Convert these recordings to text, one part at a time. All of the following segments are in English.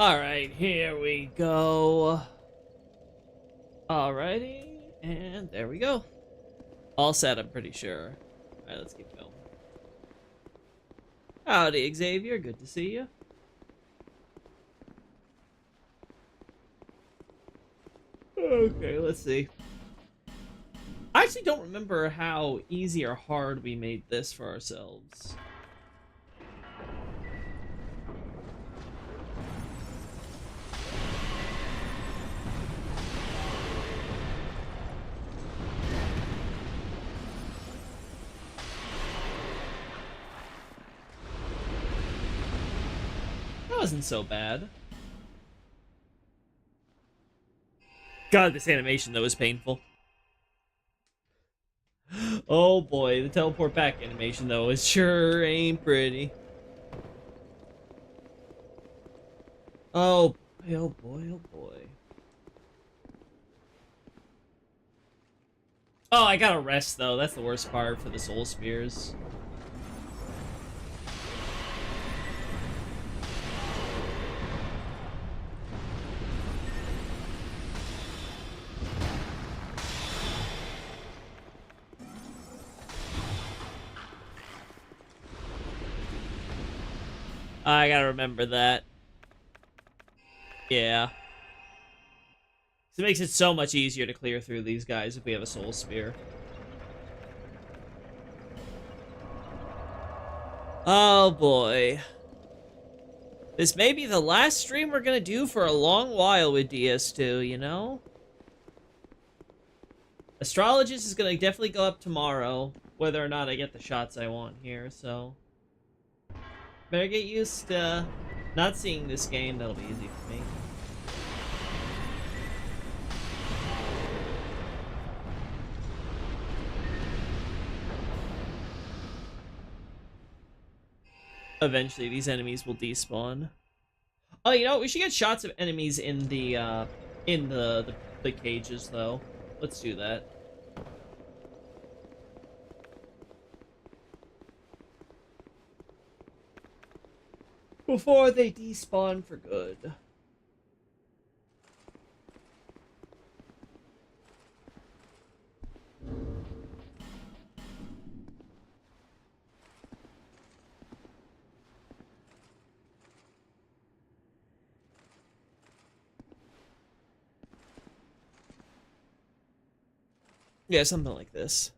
Alright, here we go. Alrighty, and there we go. All set, I'm pretty sure. Alright, let's keep going. Howdy, Xavier. Good to see you. Okay, let's see. I actually don't remember how easy or hard we made this for ourselves. That wasn't so bad. God, this animation, though, is painful. Oh boy, the teleport back animation, though, it sure ain't pretty. Oh boy, oh boy, oh boy. Oh, I gotta rest, though. That's the worst part for the Soul Spears. I gotta remember that. Yeah. So it makes it so much easier to clear through these guys if we have a Soul Spear. Oh boy. This may be the last stream we're gonna do for a long while with DS2, you know? Astrologist is gonna definitely go up tomorrow, whether or not I get the shots I want here, so... better get used to not seeing this game, that'll be easy for me. Eventually, these enemies will despawn. Oh, you know, we should get shots of enemies in the cages, though. Let's do that. Before they despawn for good. Yeah, something like this.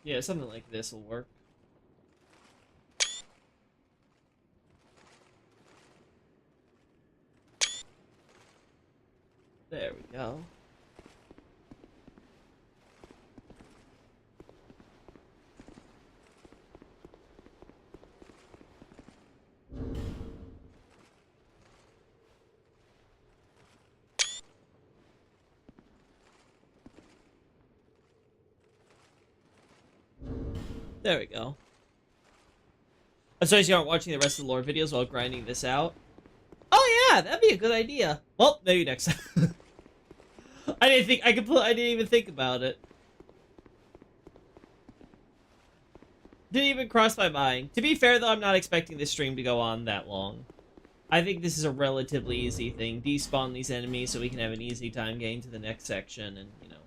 Yeah, something like this will work. There we go. There we go. I'm sorry you aren't watching the rest of the lore videos while grinding this out. Oh yeah, that'd be a good idea. Well, maybe next time. I didn't even think about it. Didn't even cross my mind. To be fair though, I'm not expecting this stream to go on that long. I think this is a relatively easy thing. Despawn these enemies so we can have an easy time getting to the next section and, you know,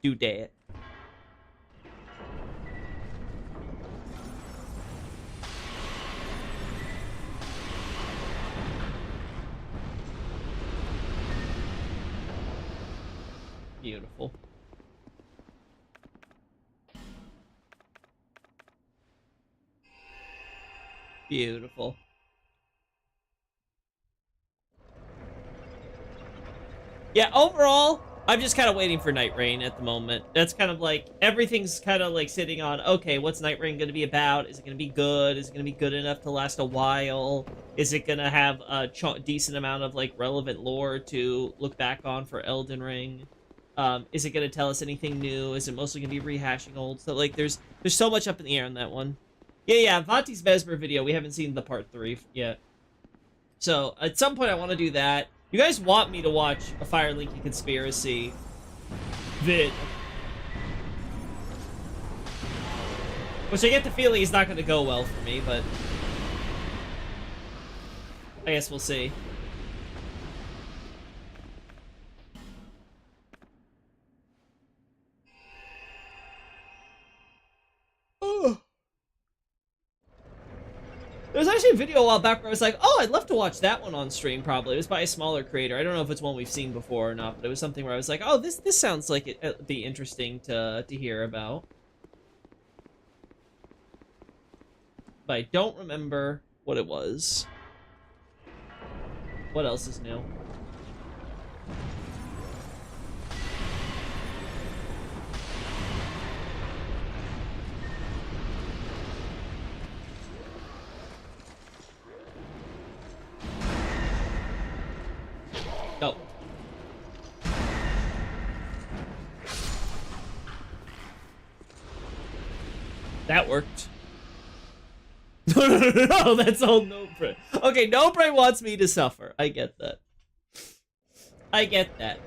do that. Beautiful. Beautiful. Yeah, overall, I'm just kind of waiting for Night Rain at the moment. That's kind of like, everything's kind of like sitting on, okay, what's Night Rain going to be about? Is it going to be good? Is it going to be good enough to last a while? Is it going to have a decent amount of like relevant lore to look back on for Elden Ring? Is it going to tell us anything new? Is it mostly going to be rehashing old stuff? Like, there's so much up in the air on that one. Yeah, Vanti's Mesmer video, we haven't seen the part 3 yet. So, at some point I want to do that. You guys want me to watch a Fire Linky Conspiracy vid. Which I get the feeling is not going to go well for me, but I guess we'll see. Oh. There was actually a video a while back where I was like, oh, I'd love to watch that one on stream, probably. It was by a smaller creator. I don't know if it's one we've seen before or not, but it was something where I was like, oh, this sounds like it'd be interesting to hear about. But I don't remember what it was. What else is new? Oh. That worked. No, that's all Nobre. Okay, Nobre wants me to suffer. I get that. I get that.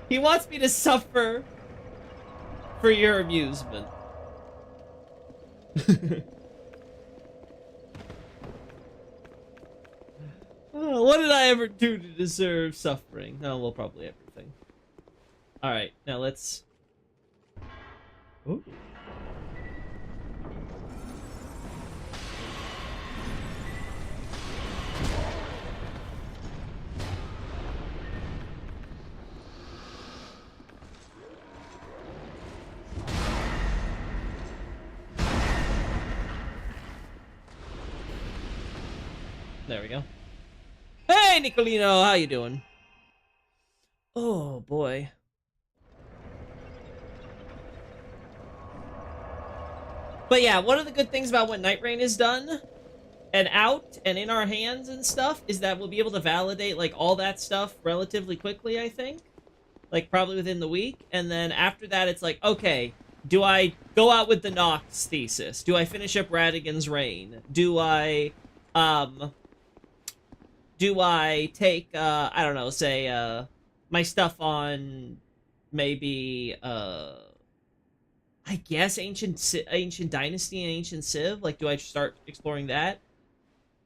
He wants me to suffer for your amusement. Oh, what did I ever do to deserve suffering? Oh, well, probably everything. Alright, now let's... Ooh. There we go. Hey, Nicolino, how you doing? Oh, boy. But yeah, one of the good things about when Night Rain is done and out and in our hands and stuff is that we'll be able to validate like all that stuff relatively quickly, I think. Like probably within the week. And then after that, it's like, okay, do I go out with the Nox thesis? Do I finish up Radagon's Reign? Do I take, I don't know, say, my stuff on maybe, I guess Ancient Dynasty and Ancient Civ? Like, do I start exploring that?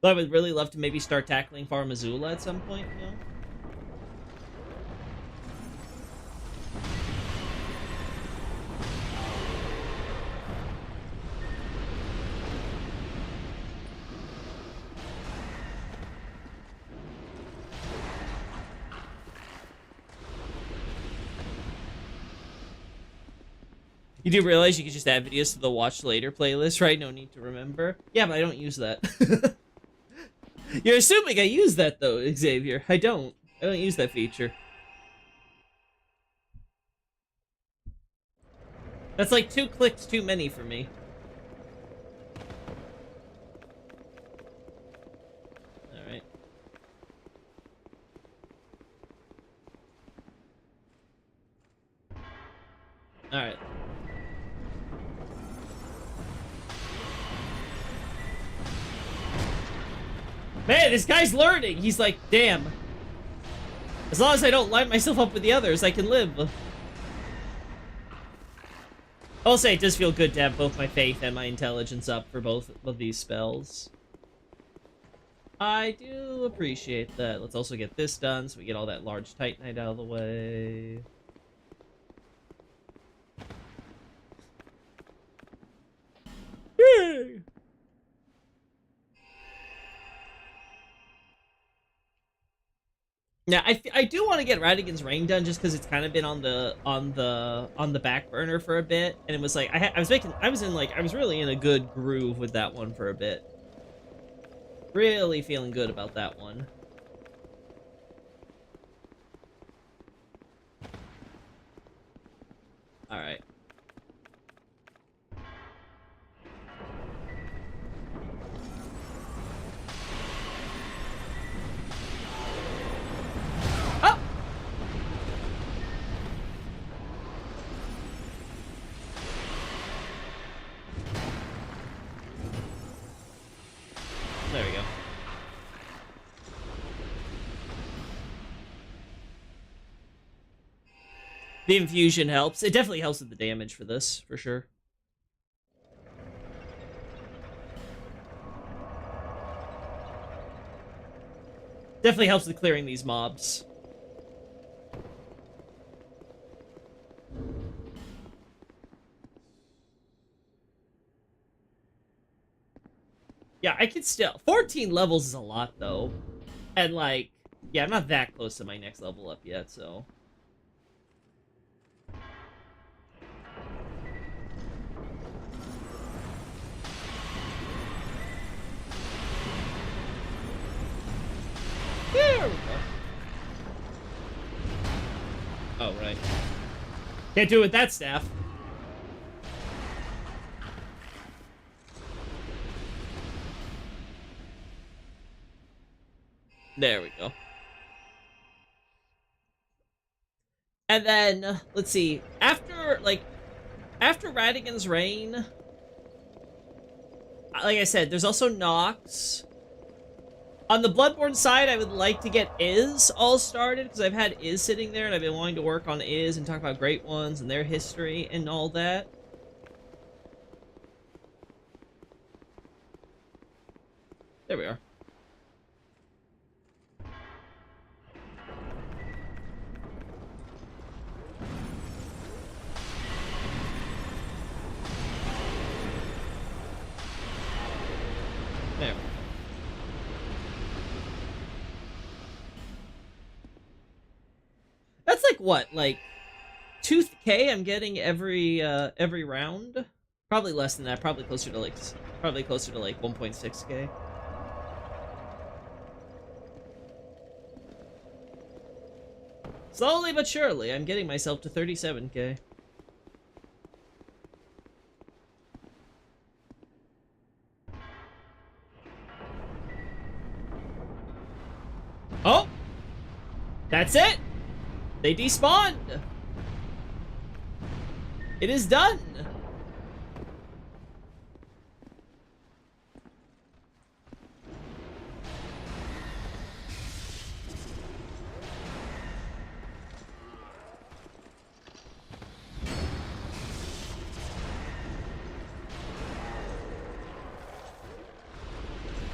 But I would really love to maybe start tackling Far Missoula at some point, you know? You do realize you could just add videos to the watch later playlist, right? No need to remember. Yeah, but I don't use that. You're assuming I use that, though, Xavier. I don't. I don't use that feature. That's like 2 clicks too many for me. Alright. Alright. Man, this guy's learning. He's like, damn. As long as I don't line myself up with the others, I can live. I'll say it does feel good to have both my faith and my intelligence up for both of these spells. I do appreciate that. Let's also get this done so we get all that large Titanite out of the way. Yay! Yeah, I do want to get Radagon's Reign done just because it's kind of been on the back burner for a bit, and it was like I was really in a good groove with that one for a bit. Really feeling good about that one. Alright. Oh! There we go. The infusion helps. It definitely helps with the damage for this, for sure. Definitely helps with clearing these mobs. Yeah, I can still... 14 levels is a lot, though. And, like... Yeah, I'm not that close to my next level up yet, so... There we go. Oh, right. Can't do it with that staff. There we go. And then, let's see. After Radigan's Reign... Like I said, there's also Nox. On the Bloodborne side, I would like to get Iz all started, because I've had Iz sitting there, and I've been wanting to work on Iz and talk about Great Ones and their history and all that. There we are. There. That's like what, like 2K I'm getting every round? Probably less than that, probably closer to like 1.6K. Slowly but surely, I'm getting myself to 37K. Oh! That's it! They despawned! It is done!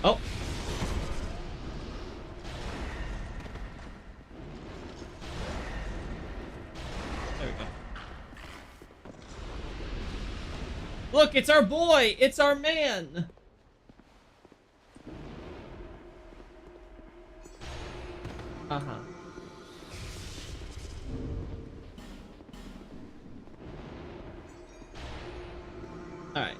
Oh. There we go. Look, it's our boy! It's our man! Uh-huh. Alright.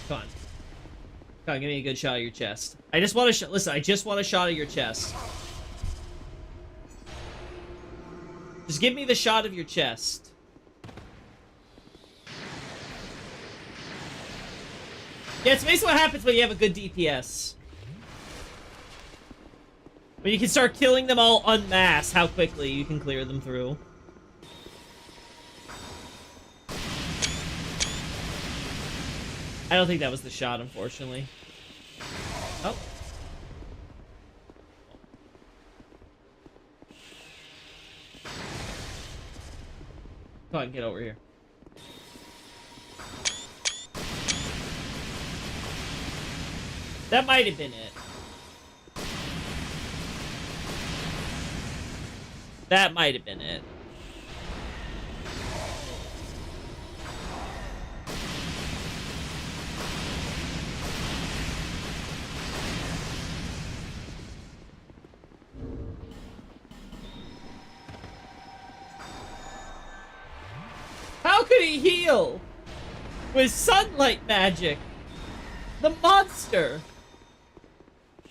Come on. Come on, give me a good shot of your chest. I just want to listen, I just want a shot of your chest. Just give me the shot of your chest. Yeah, it's basically what happens when you have a good DPS. When you can start killing them all en masse, how quickly you can clear them through. I don't think that was the shot, unfortunately. Oh. Come on, get over here. That might have been it. That might have been it. How could he heal? With sunlight magic. The monster.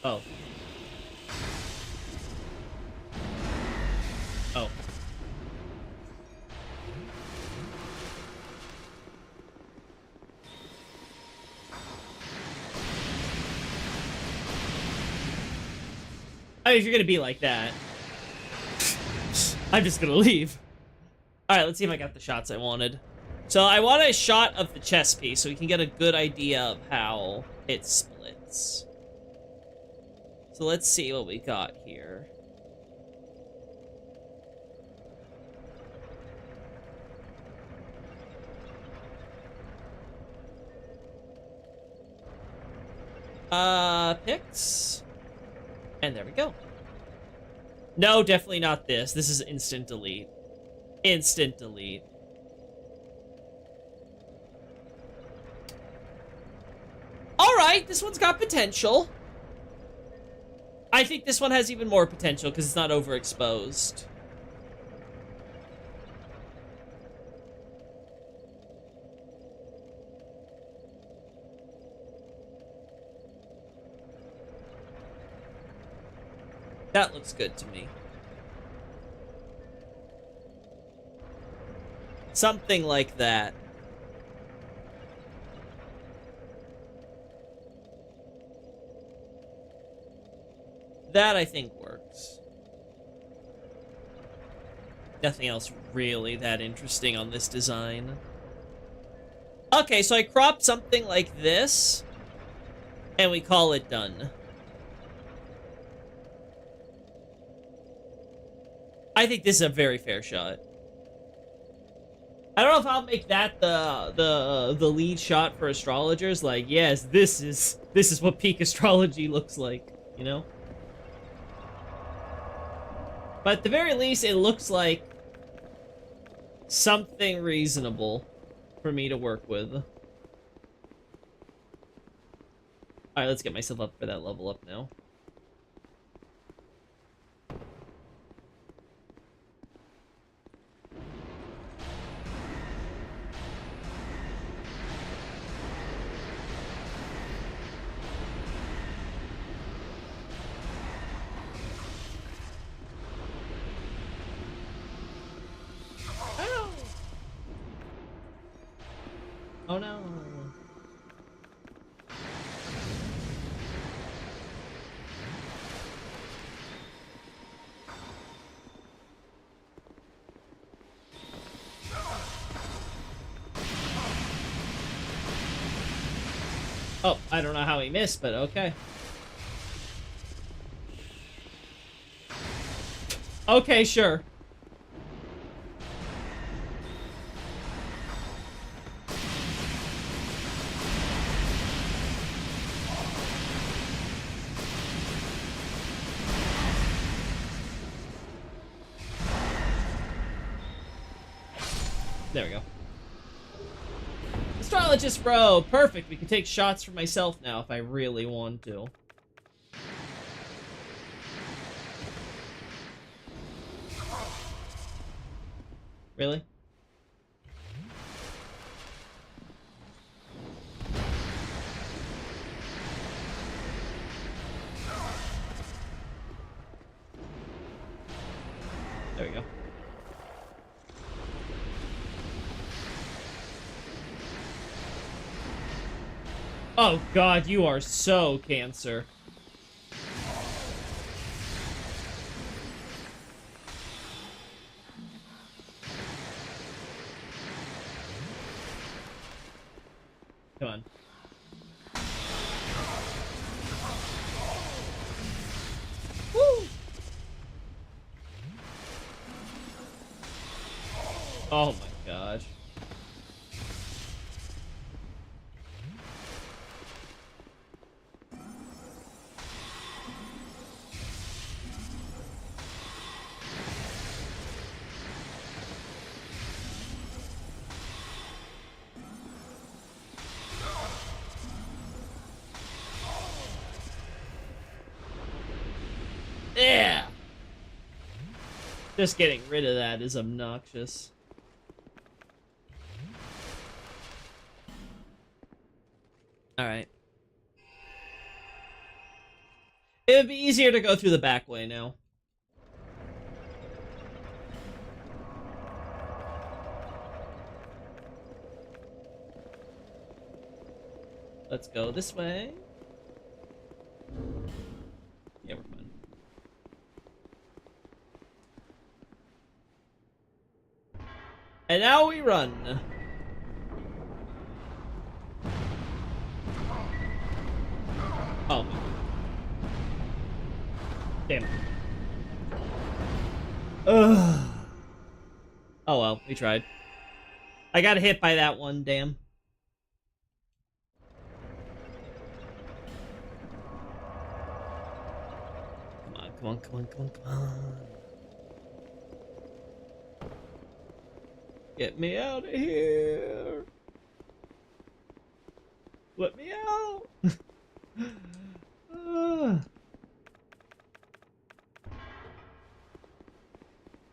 Oh. Oh. I mean, if you're gonna be like that, I'm just gonna leave. Alright, let's see if I got the shots I wanted. So I want a shot of the chess piece so we can get a good idea of how it splits. So let's see what we got here. Picks. And there we go. No, definitely not this. This is instant delete. Instant delete. Alright, this one's got potential. I think this one has even more potential because it's not overexposed. That looks good to me. Something like that. That, I think, works. Nothing else really that interesting on this design. Okay, so I cropped something like this, and we call it done. I think this is a very fair shot. I don't know if I'll make that the lead shot for astrologers. Like, yes, this is what peak astrology looks like, you know? But at the very least, it looks like something reasonable for me to work with. Alright, let's get myself up for that level up now. Oh no. Oh, I don't know how he missed, but okay. Okay, sure. There we go. Astrologist bro! Perfect! We can take shots for myself now if I really want to. Really? There we go. Oh god, you are so Cancer. Come on. Woo! Oh my gosh. Yeah! Just getting rid of that is obnoxious. Alright. It would be easier to go through the back way now. Let's go this way. Yeah, we're fine. And now we run. Oh. Damn. Ugh. Oh well, we tried. I got hit by that one, damn. Come on, come on, come on, come on. Get me out of here. Let me out.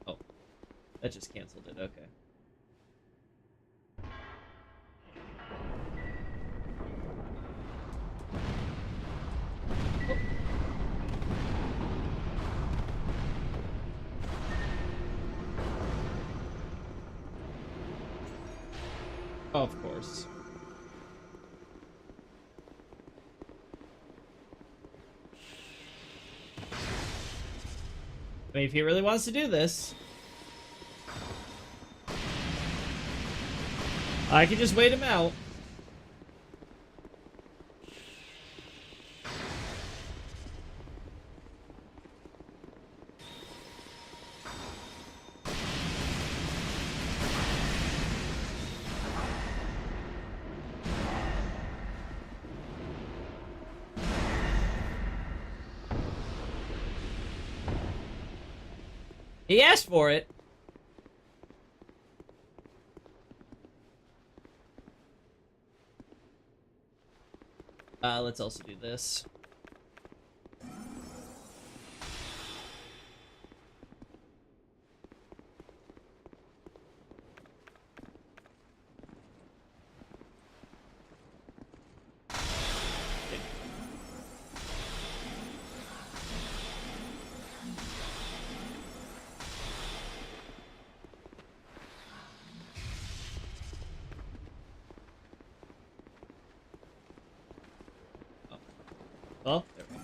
Oh, that just canceled it. Okay. Oh, of course. I mean, if he really wants to do this, I can just wait him out. He asked for it. Let's also do this. Oh, there we go.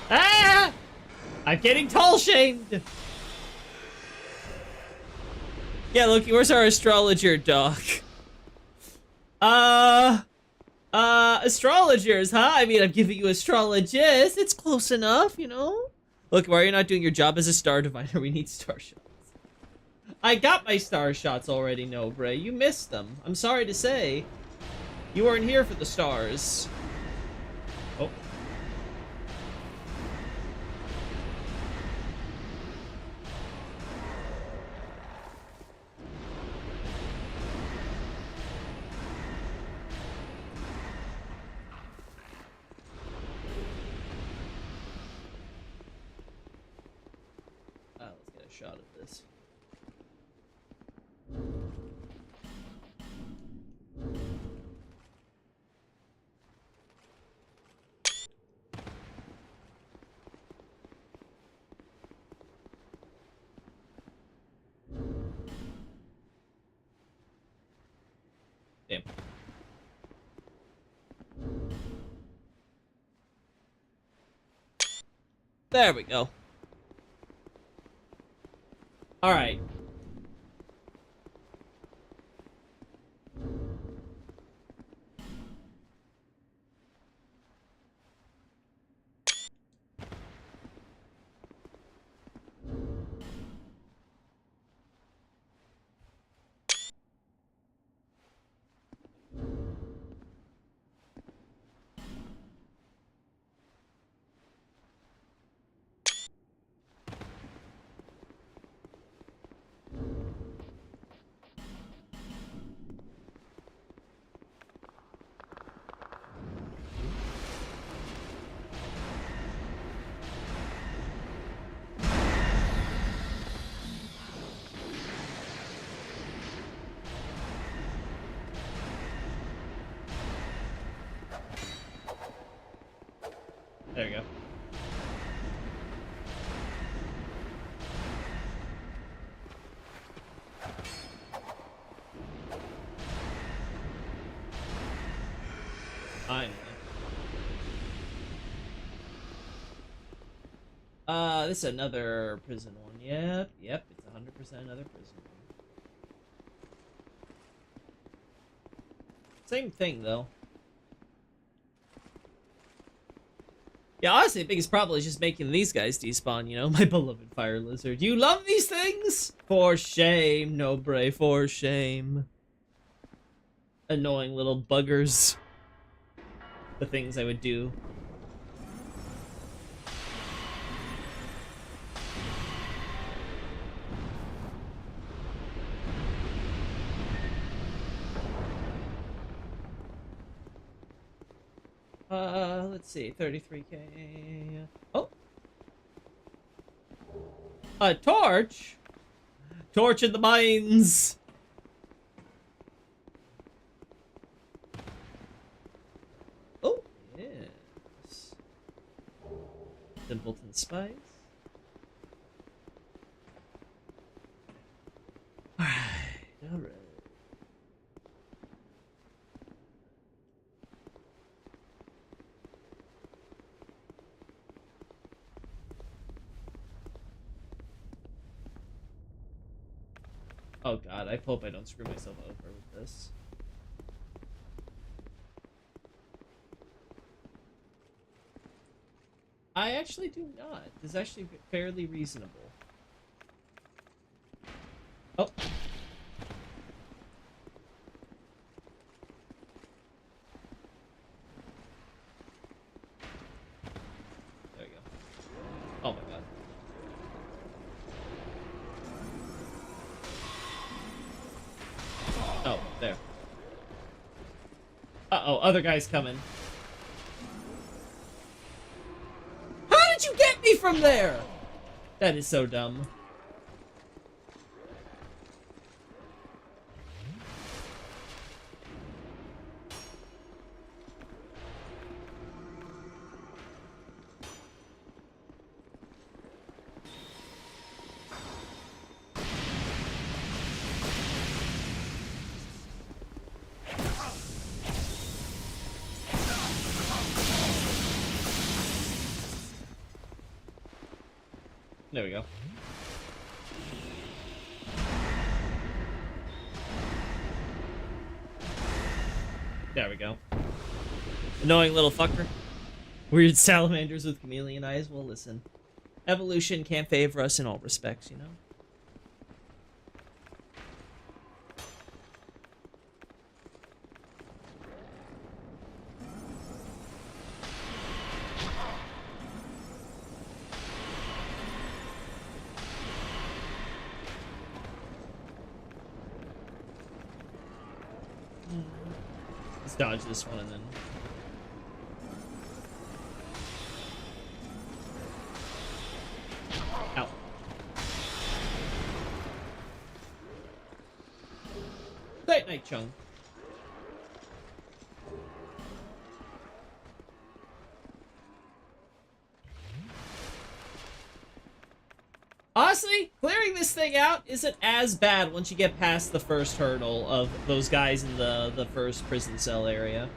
Ah! I'm getting tall shamed. Yeah, look, where's our astrologer dog? Astrologers, huh? I mean, I'm giving you astrologist. It's close enough, you know? Look, why are you not doing your job as a star diviner? We need star shots. I got my star shots already, Nobre. You missed them. I'm sorry to say. You weren't here for the stars. Oh. Let's get a shot at this. Damn. There we go. All right. There you go. Finally. This is another prison one. Yep, it's 100% another prison one. Same thing, though. Yeah, honestly, the biggest problem is just making these guys despawn, you know? My beloved fire lizard. You love these things? For shame, Nobre, for shame. Annoying little buggers. The things I would do. Let's see, 33k. Oh! A torch? Torch in the mines! Oh, yes. Simpleton Spice. Alright, alright. Oh god, I hope I don't screw myself over with this. I actually do not. This is actually fairly reasonable. Oh. There we go. Oh my god. Oh, there. Uh-oh, other guy's coming. How did you get me from there? That is so dumb. There we go. There we go. Annoying little fucker. Weird salamanders with chameleon eyes. Well, listen. Evolution can't favor us in all respects, you know? Let's dodge this one and then... Ow. Night night, Chung. Honestly, clearing this thing out isn't as bad once you get past the first hurdle of those guys in the first prison cell area.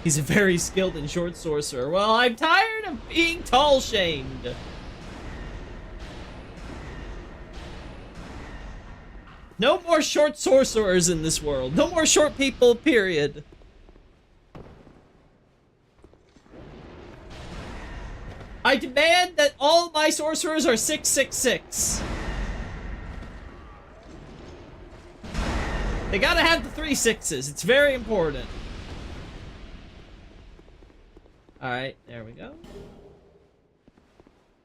He's a very skilled and short sorcerer. Well, I'm tired of being tall shamed. No more short sorcerers in this world. No more short people, period. I demand that all my sorcerers are 666. They gotta have the 3 6s. It's very important. Alright, there we go.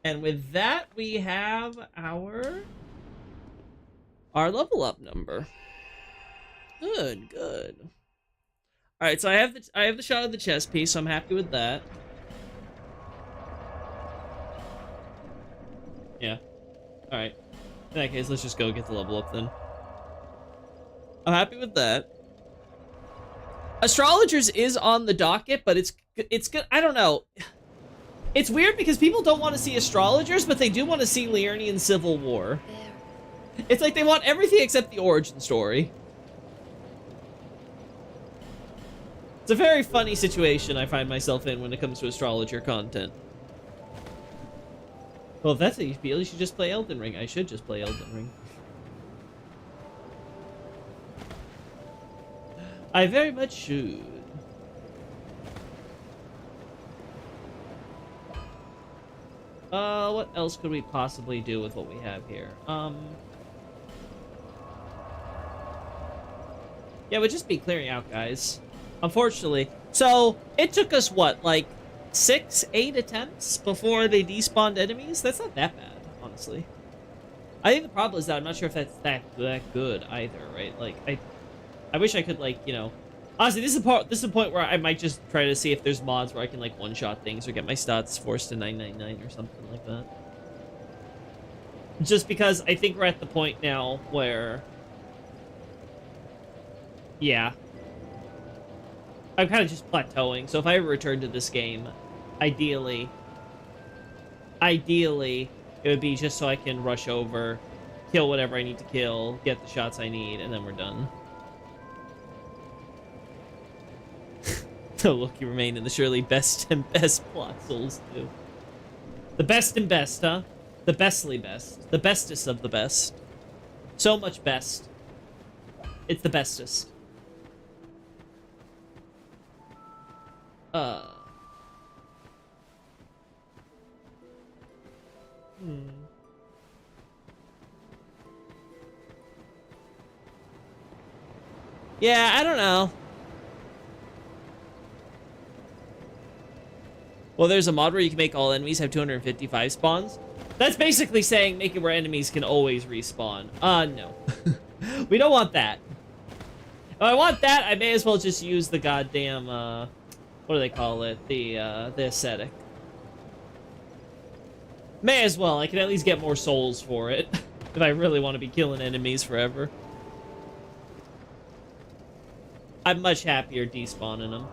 And with that, we have our level up number. Good, good. Alright, so I have the shot of the chest piece, so I'm happy with that. Yeah. Alright. In that case, let's just go get the level up then. I'm happy with that. Astrologers is on the docket, but it's good. I don't know. It's weird because people don't want to see astrologers, but they do want to see Liurnian Civil War. It's like they want everything except the origin story. It's a very funny situation I find myself in when it comes to astrologer content. Well, if that's how you feel, you should just play Elden Ring. I should just play Elden Ring. I very much should. What else could we possibly do with what we have here? Yeah, we'd just be clearing out, guys. Unfortunately. So, it took us, what, like 6, 8 attempts before they despawned enemies? That's not that bad, honestly. I think the problem is that I'm not sure if that's that good either, right? Like, I wish I could, like, you know... Honestly, this is the point where I might just try to see if there's mods where I can, like, one-shot things or get my stats forced to 999 or something like that. Just because I think we're at the point now where... Yeah. I'm kind of just plateauing, so if I ever return to this game, ideally, it would be just so I can rush over, kill whatever I need to kill, get the shots I need, and then we're done. Look, you remain in the surely best and best plot Souls do. The best and best, huh? The bestly best. The bestest of the best. So much best. It's the bestest. Yeah, I don't know. Well, there's a mod where you can make all enemies have 255 spawns. That's basically saying make it where enemies can always respawn. No. We don't want that. If I want that, I may as well just use the goddamn, what do they call it? The aesthetic. May as well. I can at least get more souls for it. If I really want to be killing enemies forever. I'm much happier despawning them.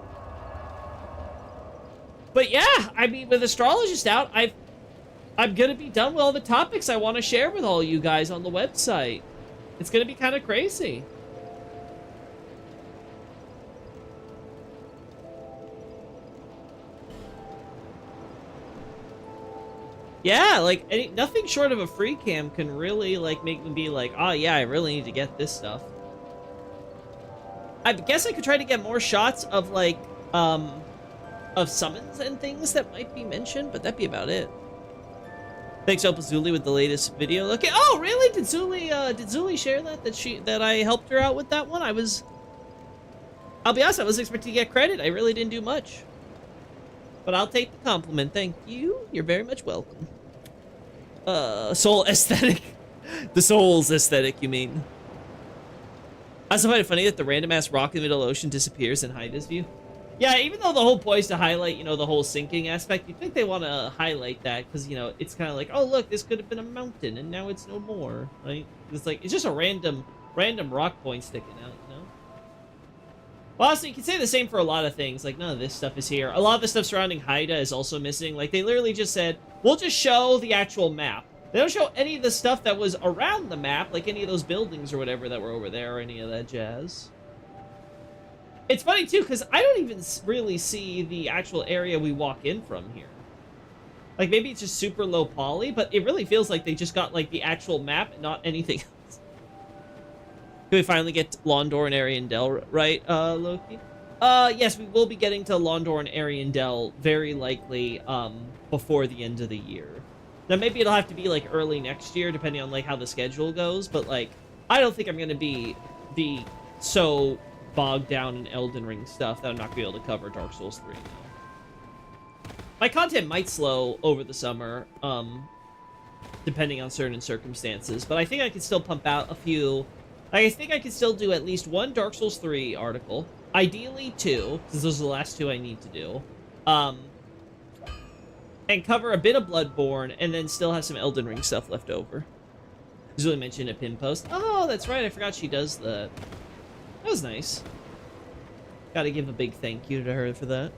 But yeah, I mean, with Astrologist out, I'm gonna be done with all the topics I want to share with all you guys on the website. It's gonna be kind of crazy. Yeah, like, nothing short of a free cam can really, like, make me be like, oh yeah, I really need to get this stuff. I guess I could try to get more shots of, like, of summons and things that might be mentioned, but that'd be about it. Thanks, Opazuli, with the latest video. Okay. Oh, really? Did Zuli share that? That I helped her out with that one? I'll be honest, I was expecting to get credit. I really didn't do much. But I'll take the compliment. Thank you. You're very much welcome. Soul aesthetic. The Souls aesthetic, you mean? I also find it funny that the random-ass rock in the middle ocean disappears in Haida's view. Yeah, even though the whole point is to highlight, you know, the whole sinking aspect, you'd think they want to highlight that, because, you know, it's kind of like, oh, look, this could have been a mountain, and now it's no more, right? It's like, it's just a random rock point sticking out, you know? Well, honestly, you can say the same for a lot of things, like, none of this stuff is here. A lot of the stuff surrounding Haida is also missing. Like, they literally just said, we'll just show the actual map. They don't show any of the stuff that was around the map, like any of those buildings or whatever that were over there, or any of that jazz. It's funny, too, because I don't even really see the actual area we walk in from here. Like, maybe it's just super low poly, but it really feels like they just got, like, the actual map and not anything else. Can we finally get Londor and Ariandel right, Loki? Yes, we will be getting to Londor and Ariandel very likely, before the end of the year. Now, maybe it'll have to be, like, early next year, depending on, like, how the schedule goes, but, like, I don't think I'm gonna be so bogged down in Elden Ring stuff that I'm not gonna be able to cover Dark Souls 3 now. My content might slow over the summer, depending on certain circumstances, but I think I can still pump out a few. I think I can still do at least one Dark Souls 3 article, ideally 2, because those are the last 2 I need to do, and cover a bit of Bloodborne, and then still have some Elden Ring stuff left over. Julie mentioned a pin post. Oh, that's right, I forgot she does that. That was nice. Gotta give a big thank you to her for that.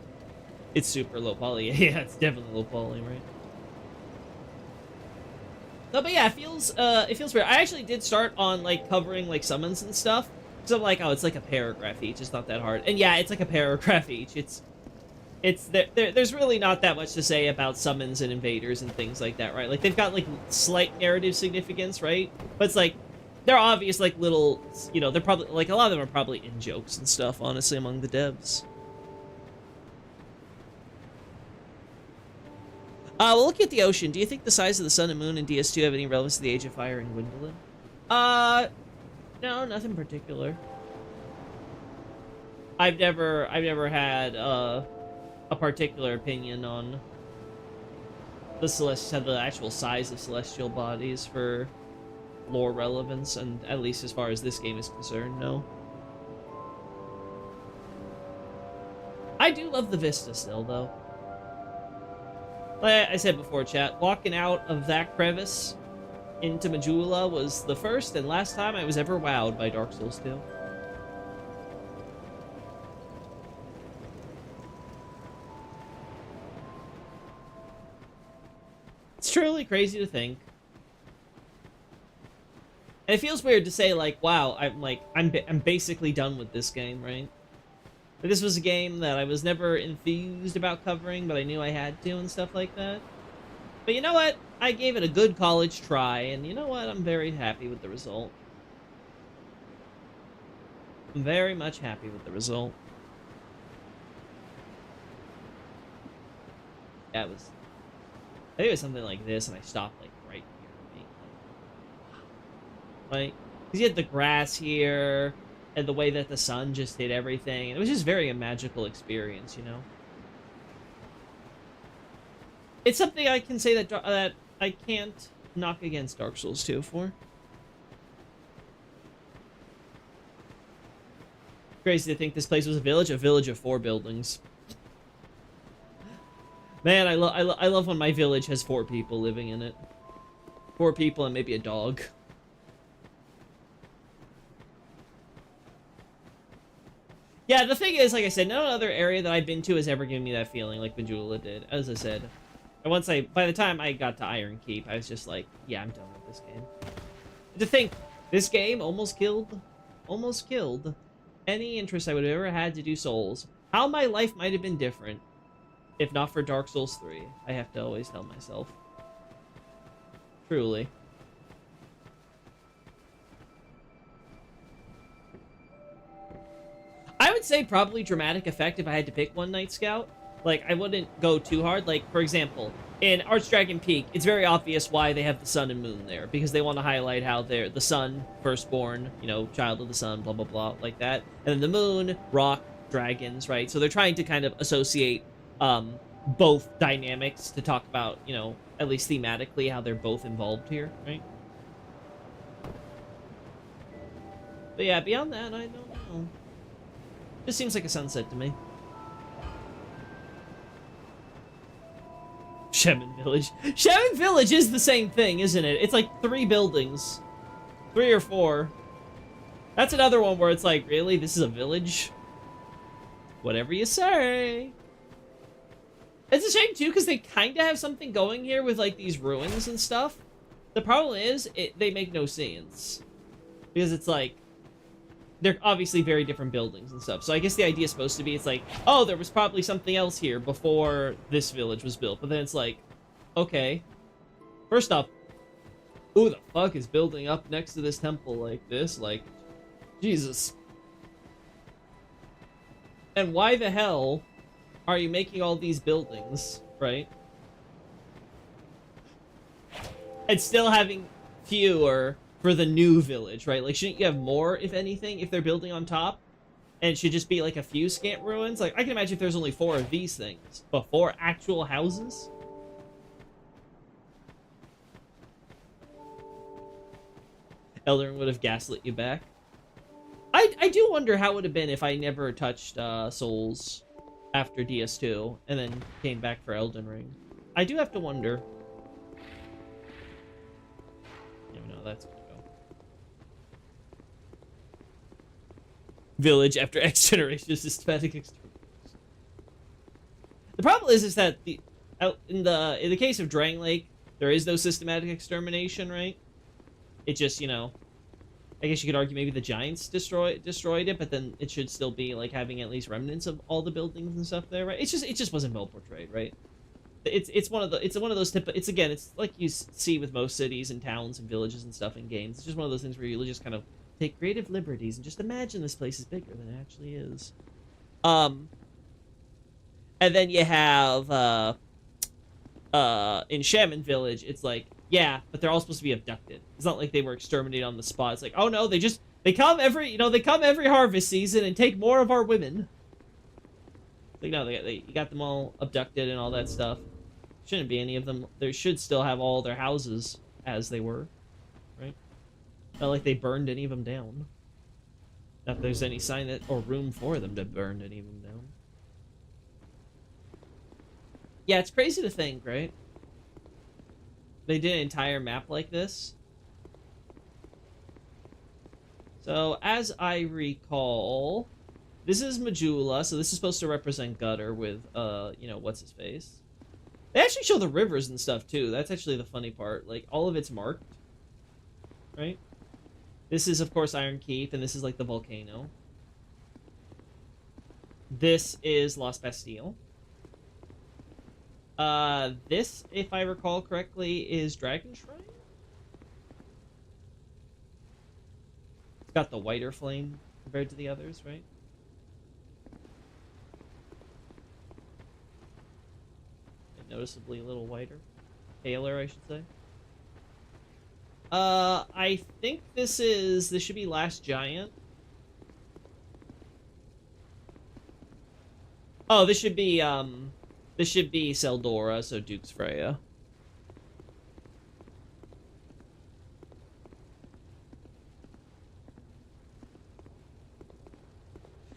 It's super low poly. Yeah, it's definitely low poly, right? No, but yeah, it feels weird. I actually did start on, like, covering, like, summons and stuff. So I'm like, oh, it's like a paragraph each. It's not that hard. And yeah, it's like a paragraph each. There's really not that much to say about summons and invaders and things like that, right? Like, they've got, like, slight narrative significance, right? But it's like, they're obvious, like, little, you know, they're probably, like, a lot of them are probably in jokes and stuff, honestly, among the devs. Well, look at the ocean. Do you think the size of the sun and moon in DS2 have any relevance to the Age of Fire in Gwendolyn? No, nothing particular. I've never had, a particular opinion on the actual size of celestial bodies for lore relevance, and at least as far as this game is concerned, no. I do love the vista still, though. Like I said before, chat, walking out of that crevice into Majula was the first and last time I was ever wowed by Dark Souls 2. It's truly crazy to think. And it feels weird to say, like, wow, I'm basically done with this game, right? But this was a game that I was never enthused about covering, but I knew I had to and stuff like that. But you know what? I gave it a good college try, and you know what? I'm very happy with the result. I'm very much happy with the result. Yeah, I think it was something like this, and I stopped, like, right here. Like, because you had the grass here, and the way that the sun just hit everything. It was just very a magical experience, you know? It's something I can say that I can't knock against Dark Souls 2 for. Crazy to think this place was a village of 4 buildings. Man, I love when my village has 4 people living in it. 4 people and maybe a dog. Yeah, the thing is, like I said, no other area that I've been to has ever given me that feeling like Majula did, as I said. And by the time I got to Iron Keep, I was just like, yeah, I'm done with this game. To think, this game almost killed any interest I would have ever had to do Souls. How my life might have been different if not for Dark Souls 3, I have to always tell myself. Truly. I would say probably dramatic effect if I had to pick one, Night Scout. Like, I wouldn't go too hard. Like, for example, in Archdragon Peak, it's very obvious why they have the sun and moon there. Because they want to highlight how they're the sun, firstborn, you know, child of the sun, blah, blah, blah, like that. And then the moon, rock, dragons, right? So they're trying to kind of associate both dynamics to talk about, you know, at least thematically, how they're both involved here, right? But yeah, beyond that, I don't know. Just seems like a sunset to me. Shemin Village. Shemin Village is the same thing, isn't it? It's like 3 buildings. 3 or 4. That's another one where it's like, really? This is a village? Whatever you say. It's a shame, too, because they kind of have something going here with, like, these ruins and stuff. The problem is, they make no sense. Because it's like, they're obviously very different buildings and stuff. So I guess the idea is supposed to be, it's like, oh, there was probably something else here before this village was built. But then it's like, okay. First off, who the fuck is building up next to this temple like this? Like, Jesus. And why the hell are you making all these buildings, right? And still having fewer for the new village, right? Like, shouldn't you have more, if anything, if they're building on top? And it should just be, like, a few scant ruins? Like, I can imagine if there's only 4 of these things. But 4 actual houses? Elden would have gaslit you back. I do wonder how it would have been if I never touched Souls after DS2 and then came back for Elden Ring. I do have to wonder. Yeah, no, that's gonna go. village after X generation of systematic extermination. The problem is that in the case of Drang Lake, there is no systematic extermination, right? It just, you know, I guess you could argue maybe the Giants destroyed it, but then it should still be like having at least remnants of all the buildings and stuff there, right? It just wasn't well portrayed, right? It's one of those it's like you see with most cities and towns and villages and stuff in games. It's just one of those things where you just kind of take creative liberties and just imagine this place is bigger than it actually is. And then you have in Shaman Village, it's like, yeah, but they're all supposed to be abducted. It's not like they were exterminated on the spot. It's like, oh no, they come every harvest season and take more of our women. Like, no, you got them all abducted and all that stuff. Shouldn't be any of them. They should still have all their houses as they were, right? Not like they burned any of them down. Not that there's any sign that or room for them to burn any of them down. Yeah, it's crazy to think, right? They did an entire map like this. So, as I recall, this is Majula, so this is supposed to represent Gutter with, you know, what's his face. They actually show the rivers and stuff, too. That's actually the funny part. Like, all of it's marked. Right? This is, of course, Iron Keep, and this is, like, the volcano. This is Lost Bastille. This, if I recall correctly, is Dragon Shrine? It's got the whiter flame compared to the others, right? Noticeably a little whiter. Paler, I should say. I think this should be Last Giant. Oh, this should be Seldora, so Duke's Freya.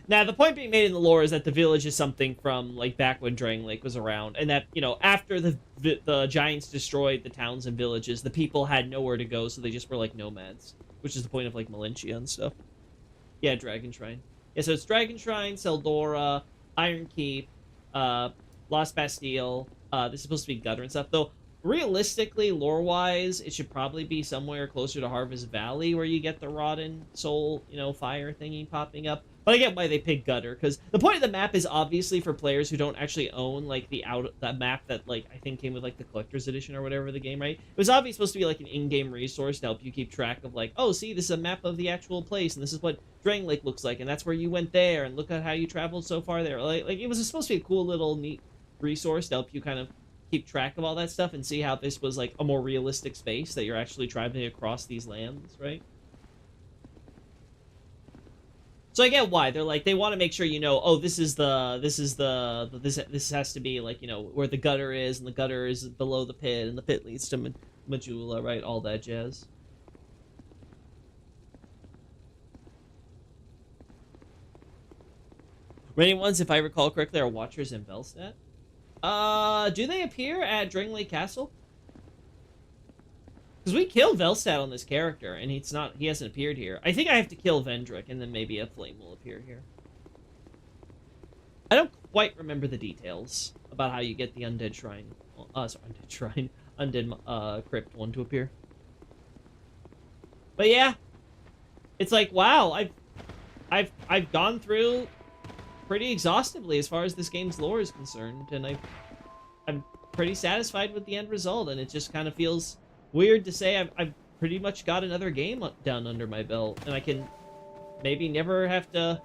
Now, the point being made in the lore is that the village is something from, like, back when Drang Lake was around, and that, you know, after the Giants destroyed the towns and villages, the people had nowhere to go, so they just were, like, nomads, which is the point of, like, Malentia and stuff. Yeah, Dragon Shrine. Yeah, so it's Dragon Shrine, Seldora, Iron Keep, Lost Bastille. This is supposed to be Gutter and stuff, though. Realistically, lore-wise, it should probably be somewhere closer to Harvest Valley where you get the Rotten Soul, you know, fire thingy popping up. But I get why they picked Gutter, because the point of the map is obviously for players who don't actually own, like, that map that, like, I think came with, like, the Collector's Edition or whatever the game, right? It was obviously supposed to be, like, an in-game resource to help you keep track of, like, oh, see, this is a map of the actual place, and this is what Drang Lake looks like, and that's where you went there, and look at how you traveled so far there. Like it was supposed to be a cool little neat resource to help you kind of keep track of all that stuff and see how this was, like, a more realistic space that you're actually traveling across these lands, right? So I get why they're like, they want to make sure you know, oh, this has to be, like, you know, where the gutter is, and the gutter is below the pit, and the pit leads to Majula, right? All that jazz. Remaining ones, if I recall correctly, are Watchers and Velstadt. Do they appear at Drang Lake Castle? Because we killed Velstadt on this character, and he hasn't appeared here. I think I have to kill Vendrick, and then maybe a flame will appear here. I don't quite remember the details about how you get the Undead Shrine. Undead Crypt one to appear. But yeah, it's like, wow, I've gone through pretty exhaustively as far as this game's lore is concerned, and I'm pretty satisfied with the end result, and it just kind of feels weird to say I've pretty much got another game down under my belt, and I can maybe never have to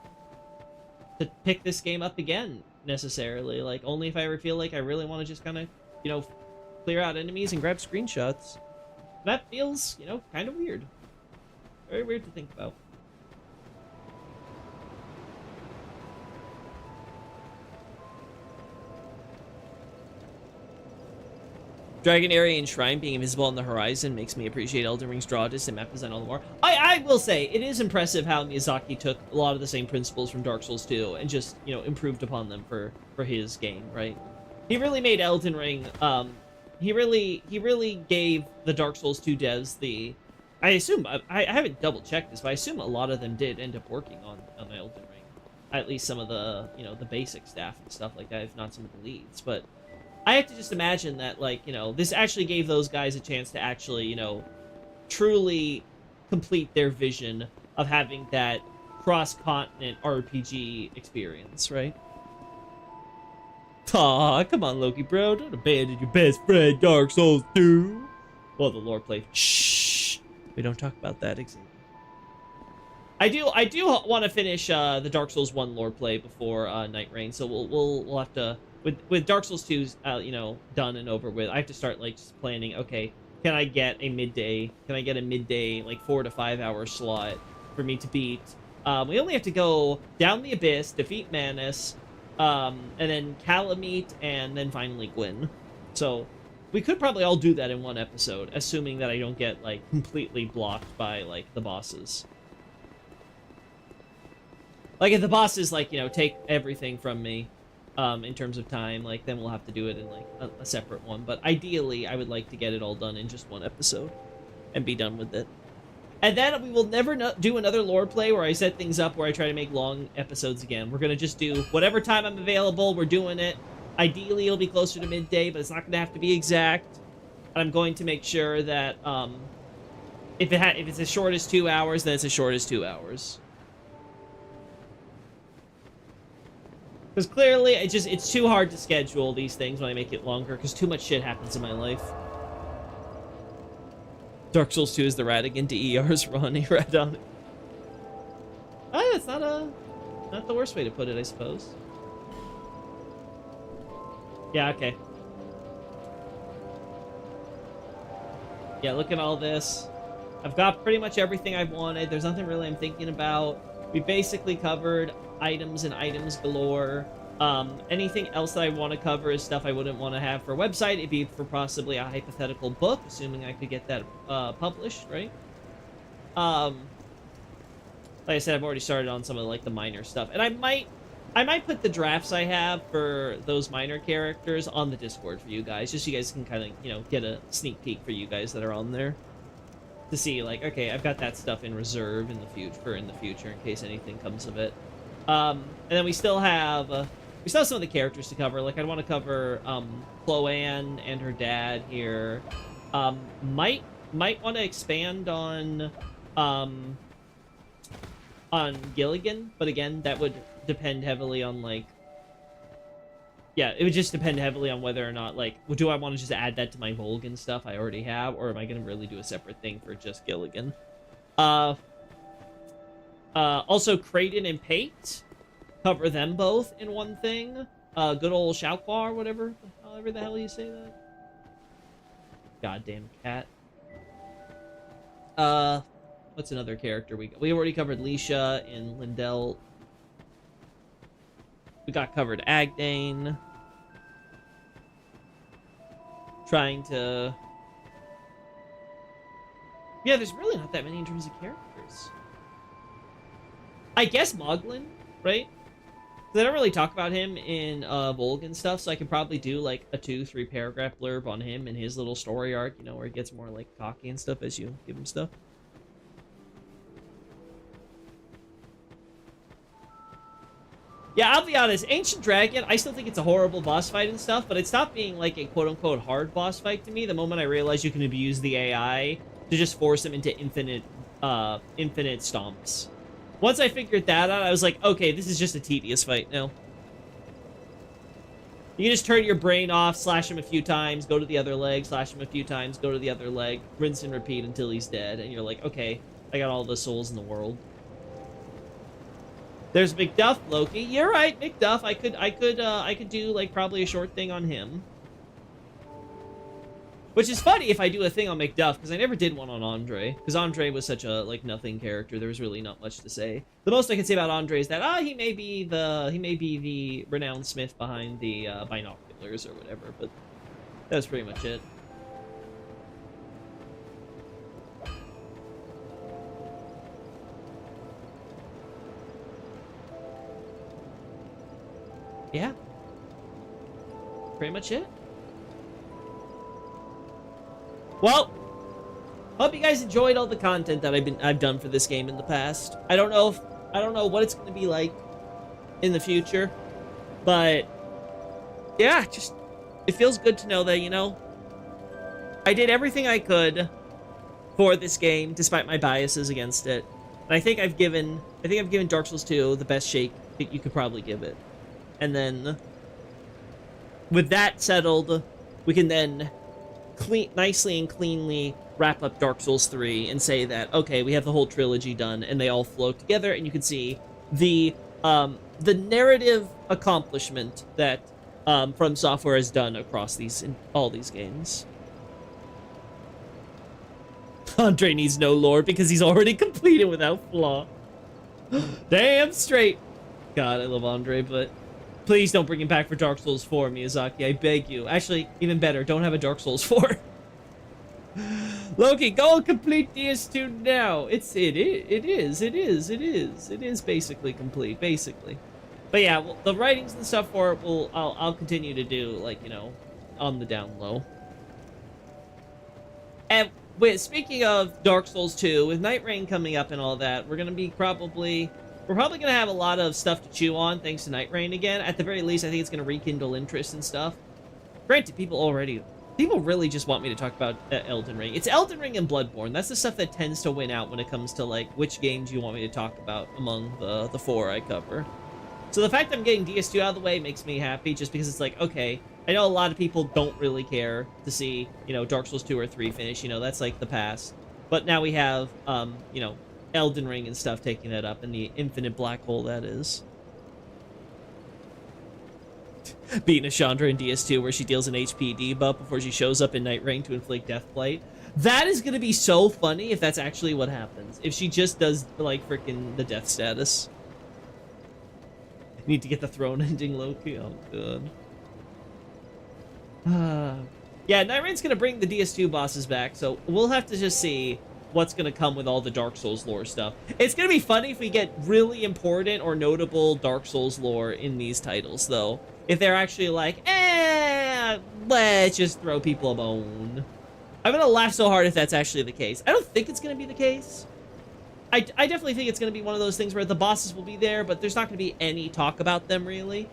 pick this game up again, necessarily. Like, only if I ever feel like I really want to just kind of, you know, clear out enemies and grab screenshots. That feels, you know, kind of weird. Very weird to think about. Dragon Area and Shrine being invisible on the horizon makes me appreciate Elden Ring's draw distance map design all the more. I will say, it is impressive how Miyazaki took a lot of the same principles from Dark Souls 2 and just, you know, improved upon them for his game, right? He really made Elden Ring, he really gave the Dark Souls 2 devs the I assume I haven't double checked this, but I assume a lot of them did end up working on Elden Ring. At least some of the the basic staff and stuff like that, if not some of the leads. But I have to just imagine that like this actually gave those guys a chance to actually truly complete their vision of having that cross-continent RPG experience, right? Aw, come on, Loki, bro. Don't abandon your best friend, Dark Souls 2. Well, the lore play. Shh. We don't talk about that, Xavier. I do want to finish the Dark Souls 1 lore play before Night Rain, so we'll have to with Dark Souls 2's done and over with. I have to start like just planning. Okay, can I get a midday? Can I get a midday like 4 to 5 hour slot for me to beat? We only have to go down the abyss, defeat Manus, and then Calamite, and then finally Gwyn. So we could probably all do that in one episode, assuming that I don't get like completely blocked by like the bosses. Like if the bosses like take everything from me, in terms of time, like then we'll have to do it in like a separate one. But ideally, I would like to get it all done in just one episode and be done with it. And then we will never do another lore play where I set things up where I try to make long episodes again. We're going to just do whatever time I'm available, we're doing it. Ideally, it'll be closer to midday, but it's not going to have to be exact. And I'm going to make sure that if it's as short as 2 hours, then it's as short as 2 hours. Because clearly, it's too hard to schedule these things when I make it longer, because too much shit happens in my life. Dark Souls 2 is the Radigan DER's Ronnie Radon. It's not the worst way to put it, I suppose. Yeah, okay. Yeah, look at all this. I've got pretty much everything I've wanted. There's nothing really I'm thinking about. We basically covered items and items galore. Anything else that I want to cover is stuff I wouldn't want to have for a website. It'd be for possibly a hypothetical book, assuming I could get that published, right? Like I said, I've already started on some of like the minor stuff, and I might put the drafts I have for those minor characters on the Discord for you guys, just so you guys can kind of get a sneak peek for you guys that are on there to see like, okay, I've got that stuff in reserve in the future in case anything comes of it. And then we still have some of the characters to cover. Like I'd want to cover Chloanne and her dad here. Might want to expand on Gilligan, but again, that would depend heavily on like, yeah, it would just depend heavily on whether or not like, do I want to just add that to my Volgan stuff I already have, or am I going to really do a separate thing for just Gilligan? Also, Kraden and Pate, cover them both in one thing. Good old Xiaoqua, whatever the hell you say that. Goddamn cat. What's another character we got? We already covered Leisha in Lindell. We got covered Agdane. Trying to... Yeah, there's really not that many in terms of characters. I guess Moglin, right? They don't really talk about him in Volgan stuff, so I can probably do like a 2-3 paragraph blurb on him and his little story arc, where he gets more like cocky and stuff as you give him stuff. Yeah, I'll be honest, Ancient Dragon, I still think it's a horrible boss fight and stuff, but it stopped being like a quote-unquote hard boss fight to me the moment I realized you can abuse the AI to just force him into infinite stomps. Once I figured that out, I was like, okay, this is just a tedious fight now. You can just turn your brain off, slash him a few times, go to the other leg, slash him a few times, go to the other leg, rinse and repeat until he's dead, and you're like, okay, I got all the souls in the world. There's Macduff, Loki. You're right, Macduff. I could do like probably a short thing on him. Which is funny if I do a thing on Macduff, because I never did one on Andre. Because Andre was such a like nothing character. There was really not much to say. The most I can say about Andre is that he may be the renowned smith behind the binoculars or whatever. But that's pretty much it. Yeah. Pretty much it. Well, Hope you guys enjoyed all the content that I've done for this game in the past. I don't know what it's going to be like in the future, but yeah, just it feels good to know that, you know, I did everything I could for this game despite my biases against it. And I think I've given Dark Souls 2 the best shake you could probably give it. And then with that settled, we can then nicely and cleanly wrap up Dark Souls 3 and say that, okay, we have the whole trilogy done and they all flow together, and you can see the narrative accomplishment that From Software has done across all these games. Andre needs no lore because he's already completed without flaw. Damn straight. God, I love Andre, but please don't bring him back for Dark Souls 4, Miyazaki. I beg you. Actually, even better, don't have a Dark Souls 4. Loki, go and complete DS2 now. It is basically complete, basically. But yeah, well, the writings and stuff for it I'll continue to do, like, you know, on the down low. And speaking of Dark Souls 2, with Night Rain coming up and all that, we're probably gonna have a lot of stuff to chew on thanks to Night Rain again. At the very least, I think it's gonna rekindle interest and stuff. Granted, people really just want me to talk about Elden Ring. It's Elden Ring and Bloodborne. That's the stuff that tends to win out when it comes to, like, which games you want me to talk about among the four I cover. So the fact that I'm getting DS2 out of the way makes me happy, just because it's like, okay, I know a lot of people don't really care to see, you know, Dark Souls 2 or 3 finish, you know, that's like the past. But now we have, you know, Elden Ring and stuff taking that up, and the infinite black hole that is. Beating a Chandra in DS2 where she deals an HP debuff before she shows up in Night Rain to inflict Deathblight. That is going to be so funny if that's actually what happens. If she just does, like, freaking the death status. Need to get the throne ending, Loki. Oh, good. Yeah, Night Rain's gonna bring the DS2 bosses back, so we'll have to just see what's gonna come with all the Dark Souls lore stuff. It's gonna be funny if we get really important or notable Dark Souls lore in these titles, though. If they're actually like, let's just throw people a bone. I'm gonna laugh so hard if that's actually the case. I don't think it's gonna be the case. I definitely think it's gonna be one of those things where the bosses will be there, but there's not gonna be any talk about them, really.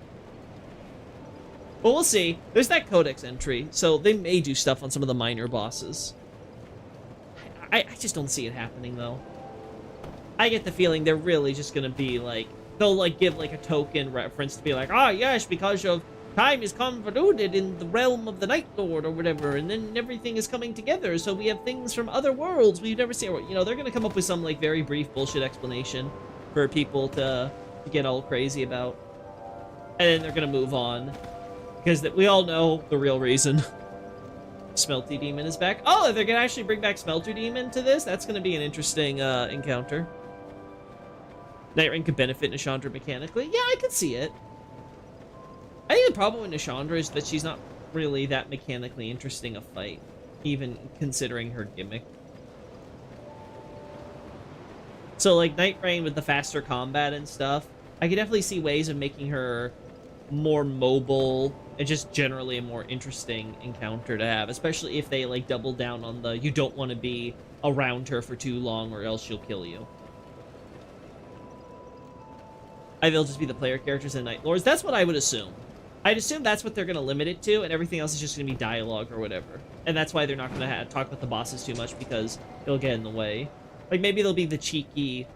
But we'll see. There's that codex entry, so they may do stuff on some of the minor bosses. I just don't see it happening, though. I get the feeling they're really just gonna be like, they'll like give like a token reference to be like, ah, yes, because of time is convoluted in the realm of the Night Lord or whatever, and then everything is coming together, so we have things from other worlds we've never seen. You know, they're gonna come up with some like very brief bullshit explanation for people to get all crazy about, and then they're gonna move on. Because we all know the real reason. Smelty Demon is back. Oh, they're gonna actually bring back Smelter Demon to this? That's gonna be an interesting encounter. Night Rain could benefit Nishandra mechanically. Yeah, I could see it. I think the problem with Nishandra is that she's not really that mechanically interesting a fight, even considering her gimmick. So, like, Night Rain with the faster combat and stuff, I could definitely see ways of making her more mobile and just generally a more interesting encounter to have, especially if they like double down on the you don't want to be around her for too long or else she'll kill you. They'll just be the player characters and Night Lords. That's what I would assume. I'd assume that's what they're going to limit it to, and everything else is just going to be dialogue or whatever. And that's why they're not going to talk about the bosses too much, because it'll get in the way. Like, maybe they'll be the cheeky,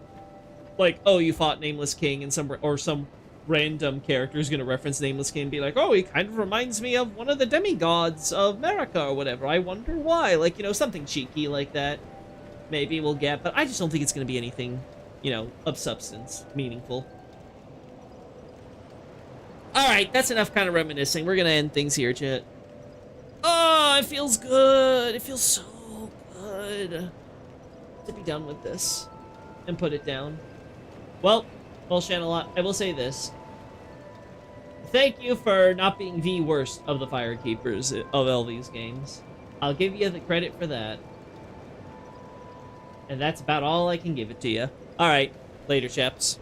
like, oh, you fought Nameless King, and some random character is going to reference Nameless King and be like, oh, he kind of reminds me of one of the demigods of America or whatever. I wonder why. Like, you know, something cheeky like that maybe we'll get, but I just don't think it's going to be anything, you know, of substance, meaningful. Alright, that's enough kind of reminiscing. We're going to end things here, chat. Oh, it feels good. It feels so good to be done with this and put it down. Well, Shanalot, I will say this. Thank you for not being the worst of the Firekeepers of all these games. I'll give you the credit for that. And that's about all I can give it to you. Alright, later, chaps.